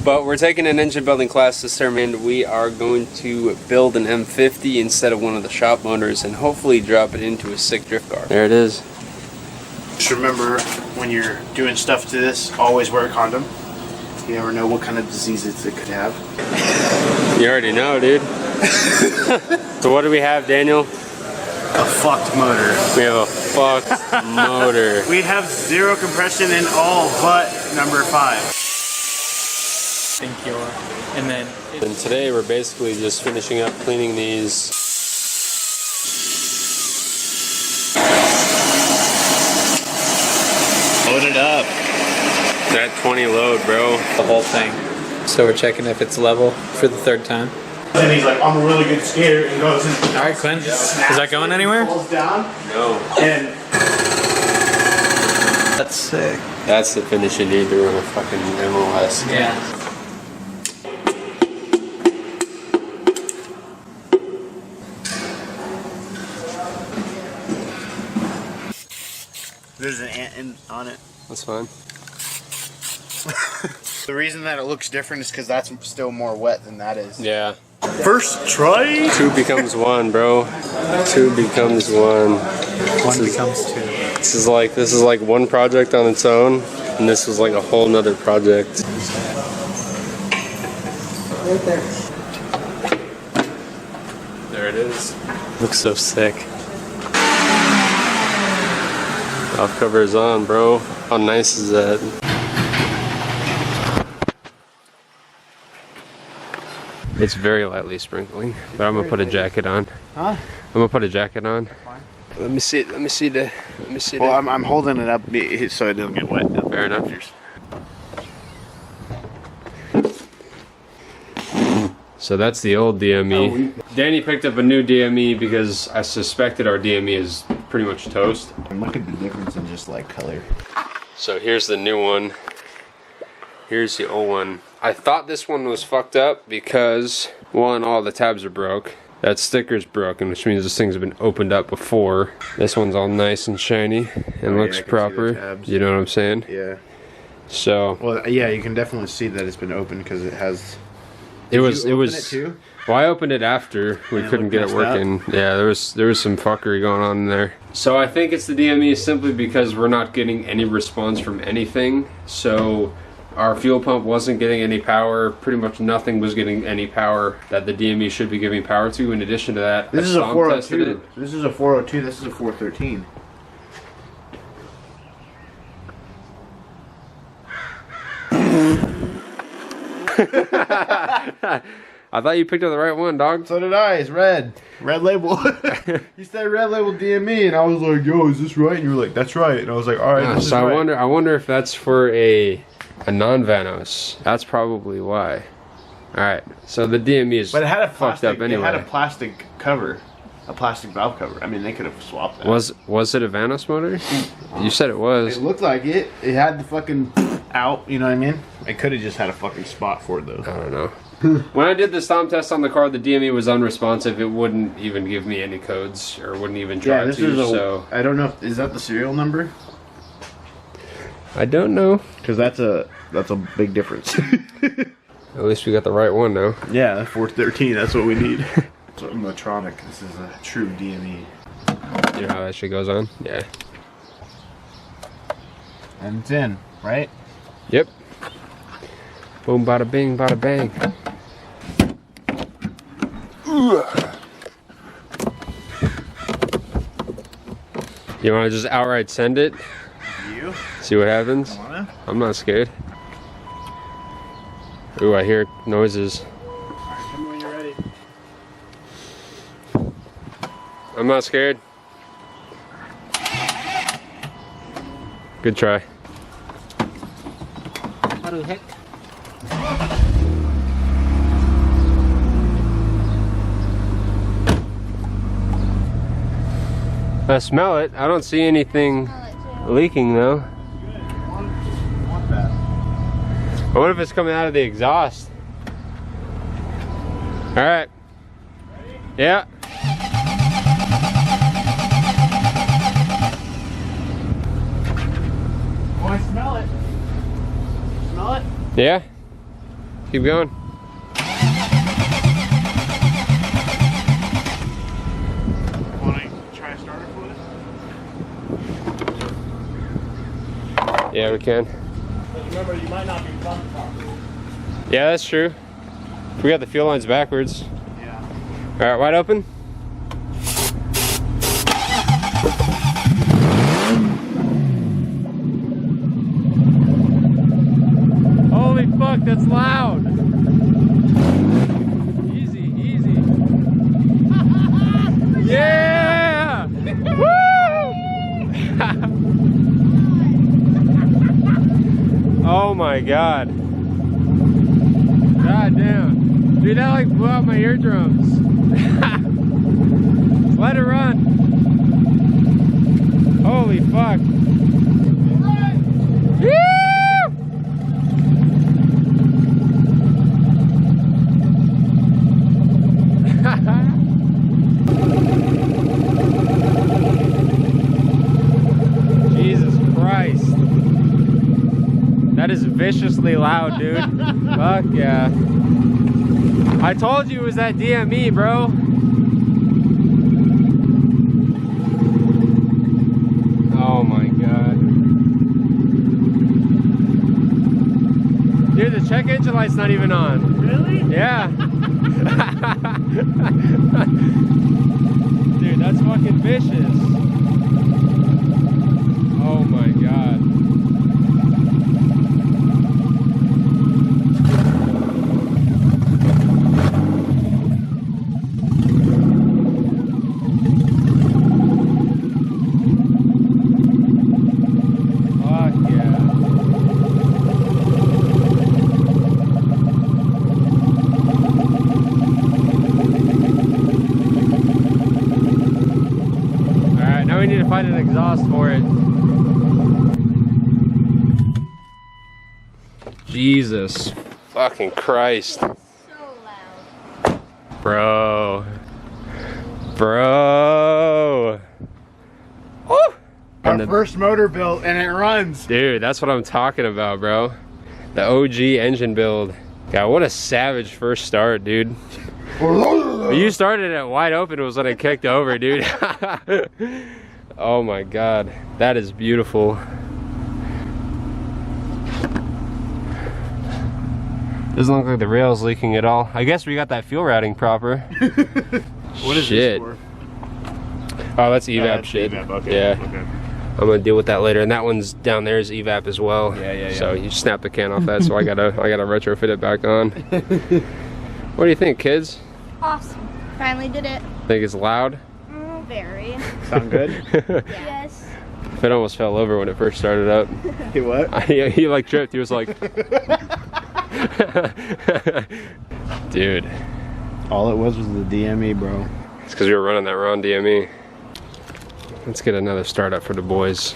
But we're taking an engine building class this term, and we are going to build an M50 instead of one of the shop motors and hopefully drop it into a sick drift car. There it is. Just remember, when you're doing stuff to this, always wear a condom. You never know what kind of diseases it could have. You already know, dude. So what do we have, Daniel? A fucked motor. We have a fucked motor. We have 0 compression in all but number 5. Think you're, and then. And today we're basically just finishing up cleaning these. Load it up. That 20 load, bro. The whole thing. So we're checking if it's level for the 3rd time. And he's like, I'm a really good skater, and goes and All right, Quinn. Is that going anywhere? falls down. No. And That's sick. That's the finish you need to run a fucking MLS. Yeah. there's an ant on it. That's fine. The reason that it looks different is because that's still more wet than that is. Yeah. First try. 2 becomes 1, bro. 2 becomes 1. 1 becomes 2. This is like one project on its own, and this was like a whole nother project. Right there. There it is. Looks so sick. Valve cover is on, bro. How nice is that? It's very lightly sprinkling, but I'm gonna put a jacket on. Huh? I'm gonna put a jacket on. Let me see. Well, I'm holding it up so it doesn't get wet. Fair enough. So that's the old DME. Danny picked up a new DME because I suspected our DME is pretty much toast. And look at the difference in just like color. So here's the new one. Here's the old one. I thought this one was fucked up because, one, all the tabs are broke. That sticker's broken, which means this thing's been opened up before. This one's all nice and shiny and looks proper. You know what I'm saying? Yeah. So. Well, yeah, you can definitely see that it's been opened because it has. It was. It too? Well, I opened it after we couldn't get it working. Yeah, there was some fuckery going on in there. So I think it's the DME simply because we're not getting any response from anything. So our fuel pump wasn't getting any power. Pretty much nothing was getting any power that the DME should be giving power to. In addition to that, this is a 402. This is a 402. This is a 413. I thought you picked up the right one, dog. So did I. It's red. Red label. You said red label DME, and I was like, "Yo, is this right?" And you were like, "That's right." And I was like, "All right." Yeah, this so is right. I wonder if that's for a non-Vanos. That's probably why. All right. So the DME is But it had a fucked plastic. up anyway. It had a plastic cover, a plastic valve cover. I mean, they could have swapped that. Was it a Vanos motor? You said it was. It looked like it. It had the fucking out. You know what I mean? It could have just had a fucking spot for it though. I don't know. When I did the stomp test on the car, the DME was unresponsive. It wouldn't even give me any codes, or wouldn't even try this to. is So I don't know. Is that the serial number? I don't know. Because that's a big difference. At least we got the right one now. Yeah, 413. That's what we need. So Motronic. This is a true DME. You know how that shit goes on? Yeah. And it's in, right? Yep. Boom, bada bing, bada bang. You want to just outright send it? You? See what happens? Wanna? I'm not scared. Ooh, I hear noises. Tell me when you're ready. I'm not scared. Good try. What the heck? I smell it. I don't see anything leaking though. Want that? I wonder if it's coming out of the exhaust. All right. Ready? Yeah. Oh, I smell it. Smell it? Yeah. Keep going. Want to try a starter fluid? Yeah, we can. But remember, you might not be pumped properly. Yeah, that's true. We got the fuel lines backwards. Yeah. All right, wide open. Holy fuck, that's loud. Easy, easy. Yeah! Woo! Oh my god. God damn. Dude, that like blew out my eardrums. Let it run. Holy fuck. Woo! Jesus Christ. That is viciously loud, dude. Fuck yeah. I told you it was that DME, bro. Oh my god. Dude, the check engine light's not even on. Really? Yeah. Dude, that's fucking vicious. Oh my god. Fuck yeah. Alright, now we need to find an exhaust for it. Jesus fucking Christ. So loud. Bro. Bro. Oh! Our first motor built and it runs. Dude, that's what I'm talking about, bro. The OG engine build. God, what a savage first start, dude. You started it wide open, it was when it kicked over, dude. Oh my god. That is beautiful. Doesn't look like the rail's leaking at all. I guess we got that fuel routing proper. What is Shit. this for? Oh, that's evap That's shit. evap, okay. Yeah. Okay. I'm gonna deal with that later, and that one's down there is evap as well. Yeah. So you snap the can off that, so I gotta retrofit it back on. What do you think, kids? Awesome. Finally did it. Think it's loud? Very. Sound good? Yes. It almost fell over when it first started up. Hey, what? He like tripped. He was like, dude. All it was the DME, bro. It's because we were running that wrong DME. Let's get another startup for the boys.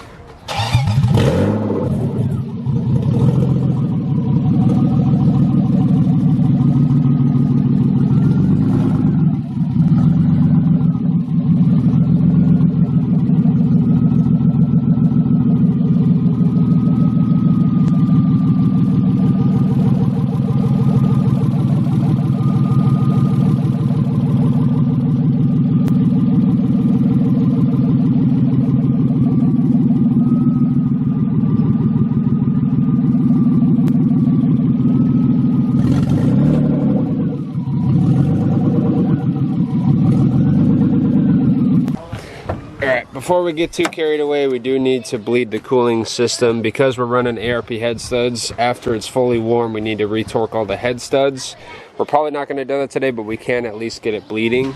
Before we get too carried away, we do need to bleed the cooling system because we're running ARP head studs. After it's fully warm, we need to retorque all the head studs. We're probably not going to do that today, but we can at least get it bleeding.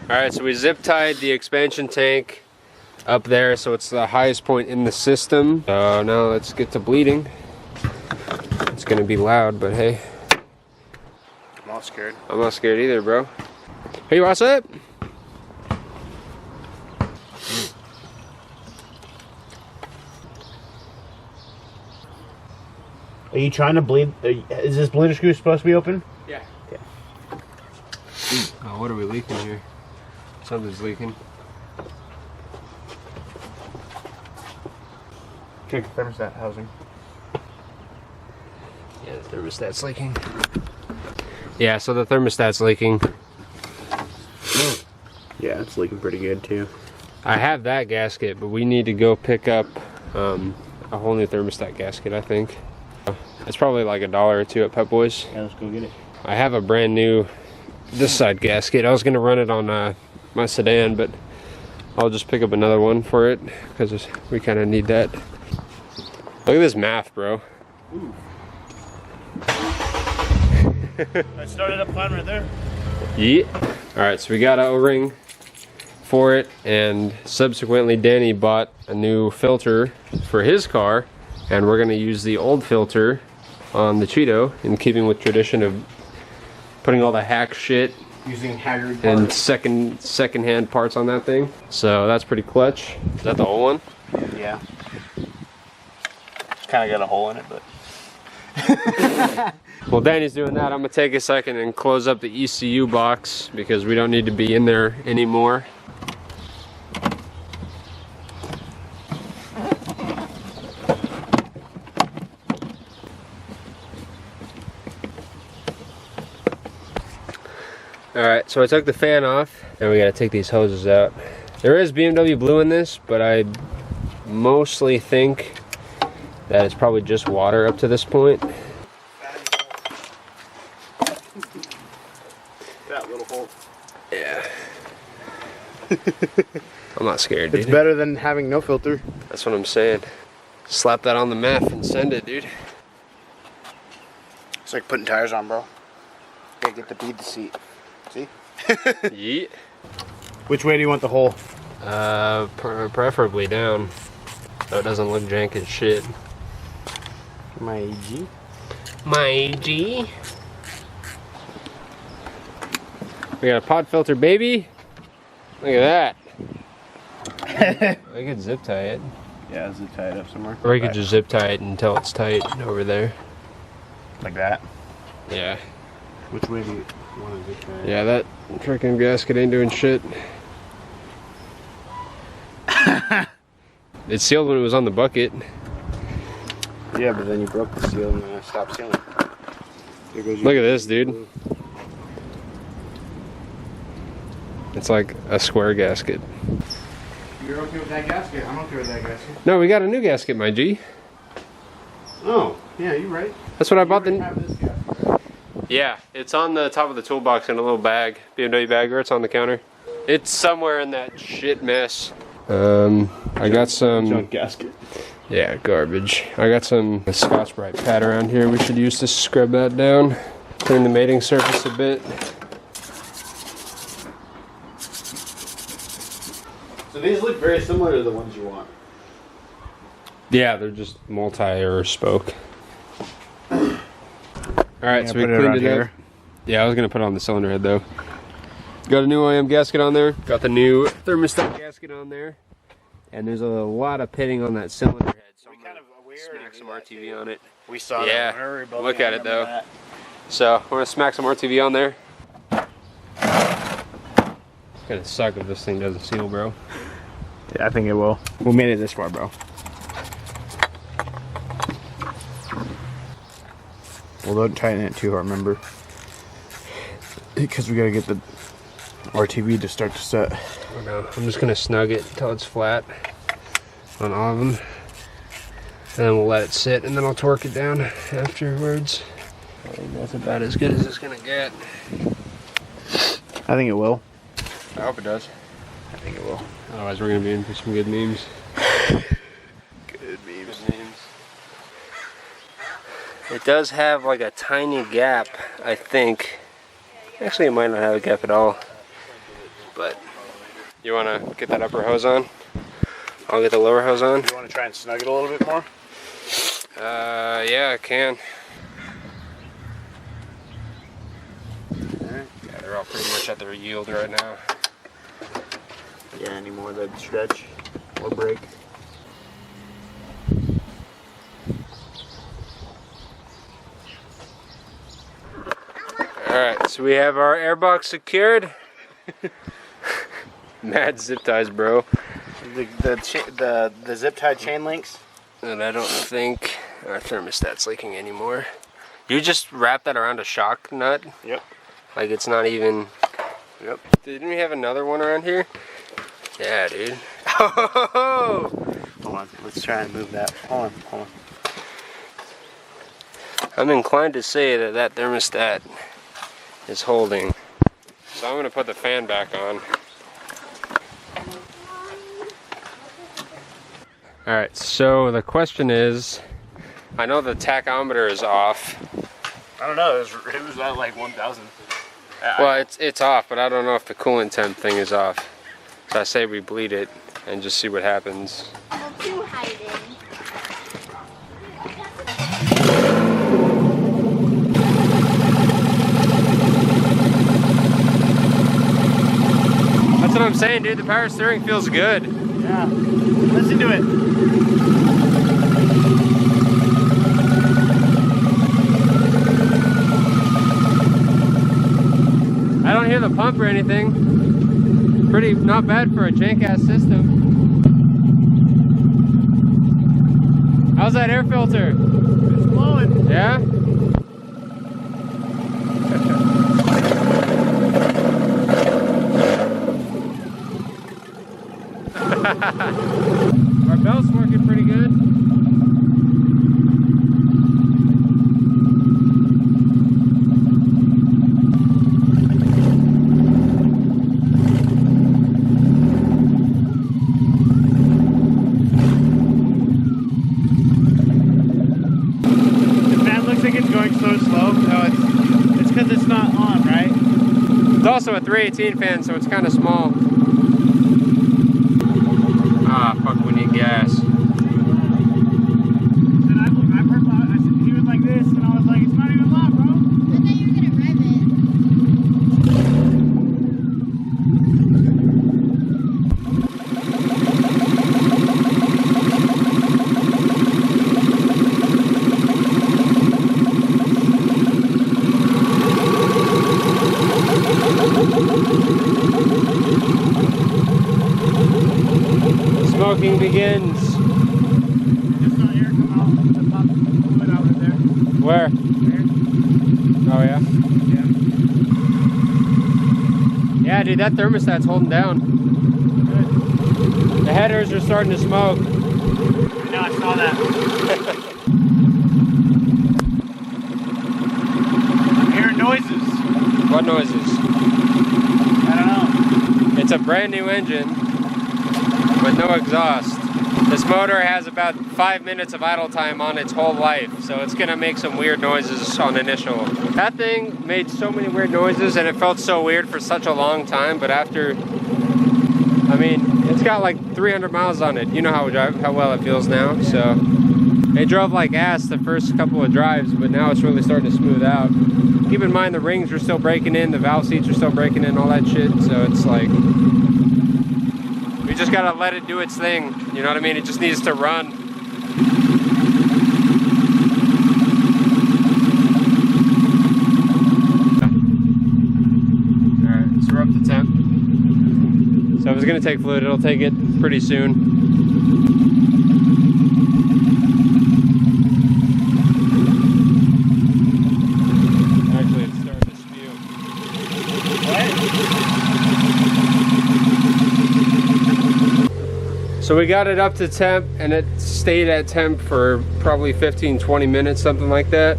Alright, so we zip tied the expansion tank up there, so it's the highest point in the system. So now let's get to bleeding. It's going to be loud, but hey. I'm all scared. I'm not scared either, bro. Hey, what's up? Are you trying to bleed? Is this bleeder screw supposed to be open? Yeah. Okay. Oh, what are we leaking here? Something's leaking. Check the thermostat housing. Yeah, the thermostat's leaking. Yeah, so the thermostat's leaking. Yeah, it's leaking pretty good too. I have that gasket, but we need to go pick up a whole new thermostat gasket, I think. It's probably like $1 or $2 at Pep Boys. Yeah, let's go get it. I have a brand new this side gasket. I was gonna run it on my sedan, but I'll just pick up another one for it because we kind of need that. Look at this math, bro. I started up plan right there. Yeah. All right, so we got an O-ring for it, and subsequently Danny bought a new filter for his car, and we're gonna use the old filter on the Cheeto in keeping with tradition of putting all the hack shit Using Haggard and parts. second-hand parts on that thing. So that's pretty clutch. Is that the whole one? Yeah. Kind of got a hole in it, but. While Danny's doing that, I'm gonna take a second and close up the ECU box because we don't need to be in there anymore. Alright, so I took the fan off, and we gotta take these hoses out. There is BMW blue in this, but I mostly think that it's probably just water up to this point. That little hole. Yeah. I'm not scared, dude. It's better than having no filter. That's what I'm saying. Slap that on the map and send it, dude. It's like putting tires on, bro. Gotta get the bead to seat. See? Yeet. Which way do you want the hole? Preferably down, so it doesn't look jank as shit. My G. My G. We got a pod filter, baby. Look at that. I could zip tie it. Yeah, zip tie it up somewhere. Or you could just zip tie it until it's tight over there. Like that. Yeah. Which way do you want to zip tie it? Yeah, that freaking gasket ain't doing shit. It sealed when it was on the bucket. Yeah, but then you broke the seal and then I stopped sealing. There goes your Look at this, dude. It's like a square gasket. You're okay with that gasket? I'm okay with that gasket. No, we got a new gasket, my G. Oh, yeah, you're right. That's what I bought You the. have this gasket. Yeah, it's on the top of the toolbox in a little bag, BMW bag, or it's on the counter. It's somewhere in that shit mess. I got some. Junk gasket. Yeah, garbage. I got some Scotch-Brite pad around here. We should use to scrub that down, clean the mating surface a bit. So these look very similar to the ones you want. Yeah, they're just multi or spoke. Alright, so we put it cleaned around it here. up. Yeah, I was gonna put it on the cylinder head though. Got a new OEM gasket on there. Got the new thermostat gasket on there. And there's a lot of pitting on that cylinder head. So I'm gonna smack some RTV on it. We saw Yeah, that. Whenever we both look came, at it, I remember though. that. So we're gonna smack some RTV on there. It's gonna suck if this thing doesn't seal, bro. Yeah, I think it will. We made it this far, bro. Well, don't tighten it too hard, remember? Because we gotta get the RTV to start to set. I know. I'm just gonna snug it until it's flat on all of them. And then we'll let it sit and then I'll torque it down afterwards. I think that's about as good as it's gonna get. I think it will. I hope it does. I think it will. Otherwise we're gonna be in for some good memes. Good memes. It does have like a tiny gap, I think. Actually, it might not have a gap at all. But you wanna get that upper hose on? I'll get the lower hose on. You want to try and snug it a little bit more? Yeah, I can. Alright. Yeah, they're all pretty much at their yield right now. Yeah, any more that'd stretch or break. Alright, so we have our airbox secured. Mad zip ties, bro. The zip tie chain links. And I don't think our thermostat's leaking anymore. You just wrap that around a shock nut? Yep. Like it's not even... Yep. Didn't we have another one around here? Yeah, dude. Oh! Hold on, let's try and move that. Hold on. I'm inclined to say that that thermostat is holding. So I'm gonna put the fan back on. Alright, so the question is, I know the tachometer is off. I don't know, it was at like 1,000. Well, it's off, but I don't know if the coolant temp thing is off. So I say we bleed it and just see what happens. Well, two hiding. That's what I'm saying, dude. The power steering feels good. Yeah, listen to it. I don't hear the pump or anything. Pretty, not bad for a jank-ass system. How's that air filter? It's blowing. Yeah? Our belt's working pretty good. It's also a 318 fan, so it's kind of small. Ah, fuck, we need gas. And I've heard about it. I said, he was like this, and I was like, it's not even loud, bro. I thought you were gonna rev Smoking begins. Just saw air come out of the pump fluid out right there. Where? There. Oh yeah? Yeah. Yeah, dude, that thermostat's holding down. Good. The headers are starting to smoke. I know, I saw that. I'm hearing noises. What noises? I don't know. It's a brand new engine with no exhaust. This motor has about 5 minutes of idle time on its whole life, so it's gonna make some weird noises on initial. That thing made so many weird noises and it felt so weird for such a long time, but after, I mean, it's got like 300 miles on it. You know how well it feels now, so. It drove like ass the first couple of drives, but now it's really starting to smooth out. Keep in mind the rings are still breaking in, the valve seats are still breaking in, all that shit, so it's like, we just gotta let it do its thing, you know what I mean? It just needs to run. Alright, so we're up to temp. So if it's gonna take fluid, it'll take it pretty soon. Actually, it's starting to spew. So we got it up to temp and it stayed at temp for probably 15-20 minutes, something like that.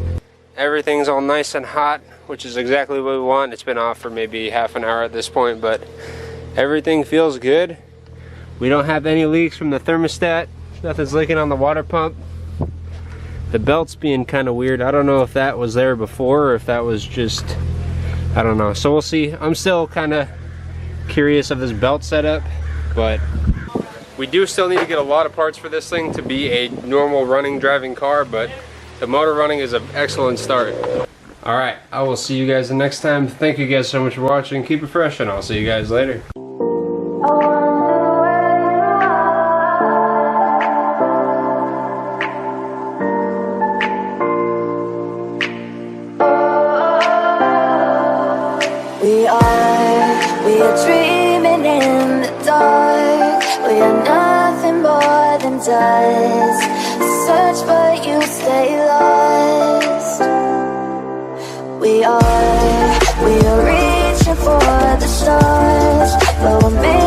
Everything's all nice and hot, which is exactly what we want. It's been off for maybe half an hour at this point, but everything feels good. We don't have any leaks from the thermostat. Nothing's leaking on the water pump. The belt's being kind of weird. I don't know if that was there before or if that was just, I don't know. So we'll see. I'm still kind of curious of this belt setup, but we do still need to get a lot of parts for this thing to be a normal running driving car, but the motor running is an excellent start. All right, I will see you guys the next time. Thank you guys so much for watching. Keep it fresh and I'll see you guys later. We are dreaming in the dark. We are nothing more than dust. Search but you stay lost. apart. We are reaching for the stars, but we're made